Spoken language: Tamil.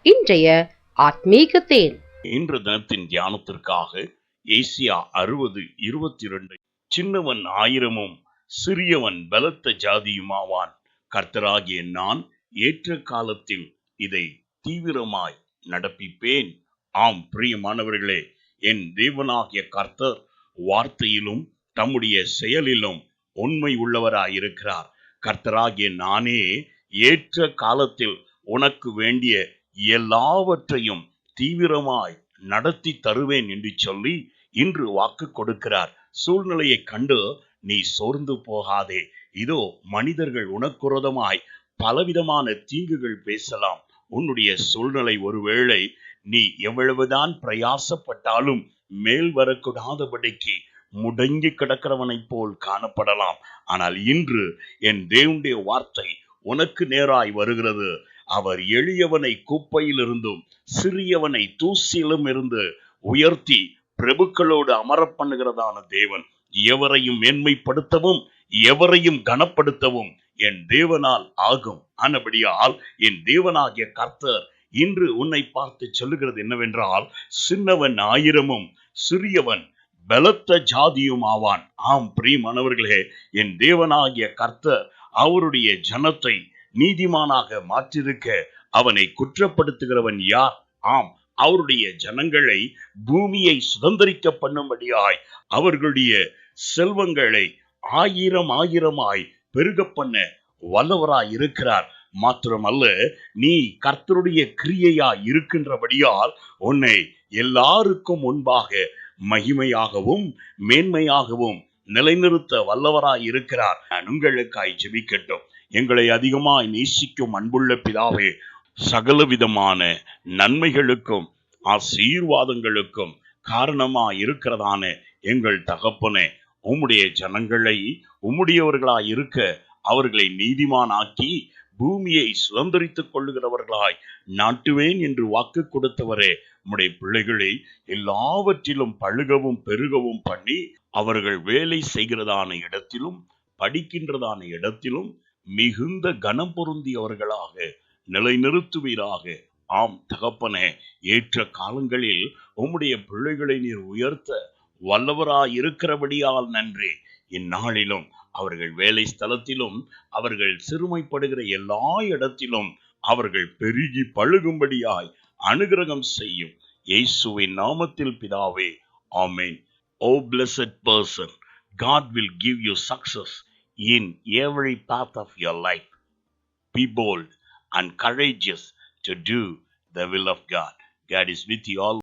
இன்றைய ஆத்மீக தேன். இன்று தினத்தின் தியானத்திற்காக ஏசியா 60:22. சின்னவன் 1000 சிறியவன் பலத்த ஜாதியுமாவான். கர்த்தராகிய நான் ஏற்ற காலத்தில் இதை தீவிரமாய் நடப்பிப்பேன். ஆம் பிரியமானவர்களே, என் தேவனாகிய கர்த்தர் வார்த்தையிலும் தம்முடைய செயலிலும் உண்மை உள்ளவராயிருக்கிறார். கர்த்தராகிய நானே ஏற்ற காலத்தில் உனக்கு வேண்டிய எல்லாவற்றையும் தீவிரமாய் நடத்தி தருவேன் என்று சொல்லி இன்று வாக்கு கொடுக்கிறார். சூழ்நிலையை கண்டு நீ சோர்ந்து போகாதே. இதோ மனிதர்கள் உனக்குரதமாய் பலவிதமான தீங்குகள் பேசலாம். உன்னுடைய சூழ்நிலை ஒருவேளை நீ எவ்வளவுதான் பிரயாசப்பட்டாலும் மேல் வரக்கூடாதபடிக்கு முடங்கி கிடக்கிறவனை போல் காணப்படலாம். ஆனால் இன்று என் தேவனுடைய வார்த்தை உனக்கு நேராய் வருகிறது. அவர் எளியவனை குப்பையிலிருந்தும் சிறியவனை தூசியிலும் இருந்து உயர்த்தி பிரபுக்களோடு அமர பண்ணுகிறதான தேவன். எவரையும் மேன்மைப்படுத்தவும் எவரையும் கனப்படுத்தவும் என் தேவனால் ஆகும். ஆனபடியால் என் தேவனாகிய கர்த்தர் இன்று உன்னை பார்த்து சொல்லுகிறது என்னவென்றால், சின்னவன் 1000 சிறியவன் பலத்த ஜாதியும் ஆவான். ஆம் பிரியமானவர்களே, என் தேவனாகிய கர்த்தர் அவருடைய ஜனத்தை நீதிமானாக மாற்றிருக்க அவனை குற்றப்படுத்துகிறவன் யார்? ஆம், அவருடைய ஜனங்களை பூமியை சுதந்திரிக்க பண்ணும்படியாய் அவர்களுடைய செல்வங்களை 1000 பெருக பண்ண வல்லவராய் இருக்கிறார். மாத்திரமல்ல, நீ கர்த்தருடைய கிரியையாய் இருக்கின்றபடியால் உன்னை எல்லாருக்கும் முன்பாக மகிமையாகவும் மேன்மையாகவும் நிலைநிறுத்த வல்லவராய் இருக்கிறார். நான் உங்களுக்காய் ஜெபிக்கட்டும். எங்களை அதிகமாய் நேசிக்கும் அன்புள்ள பிதாவே, சகலவிதமான நன்மைகளுக்கும் ஆசீர்வாதங்களுக்கும் காரணமாய் இருக்கிறதான எங்கள் தகப்பனே, உம்முடைய ஜனங்களை உம்முடையவர்களாய் இருக்க அவர்களை நீதிமானாக்கி பூமியை சுதந்திரித்துக் கொள்ளுகிறவர்களாய் நாட்டுவேன் என்று வாக்கு கொடுத்தவரே, உம்முடைய பிள்ளைகளை எல்லாவற்றிலும் பழுகவும் பெருகவும் பண்ணி அவர்கள் வேலை செய்கிறதான இடத்திலும் படிக்கின்றதான இடத்திலும் மிகுந்த கனம் பொருந்தியவர்களாக நிலைநிறுத்துவீராக. ஆம் தகப்பனே, ஏற்ற காலங்களில் உம்முடைய பிள்ளைகளை நீர் உயர்த்த வல்லவராய் இருக்கிறபடியால் நன்றி. இந்நாளிலும் அவர்கள் வேலை ஸ்தலத்திலும் அவர்கள் சிறுமைப்படுகிற எல்லா இடத்திலும் அவர்கள் பெருகி பழுகும்படியாய் அனுகிரகம் செய்யும். இயேசுவின் நாமத்தில் பிதாவே, ஆமென். Oh blessed person, God will give you success in every path of your life. Be bold and courageous to do the will of God. God is with you all.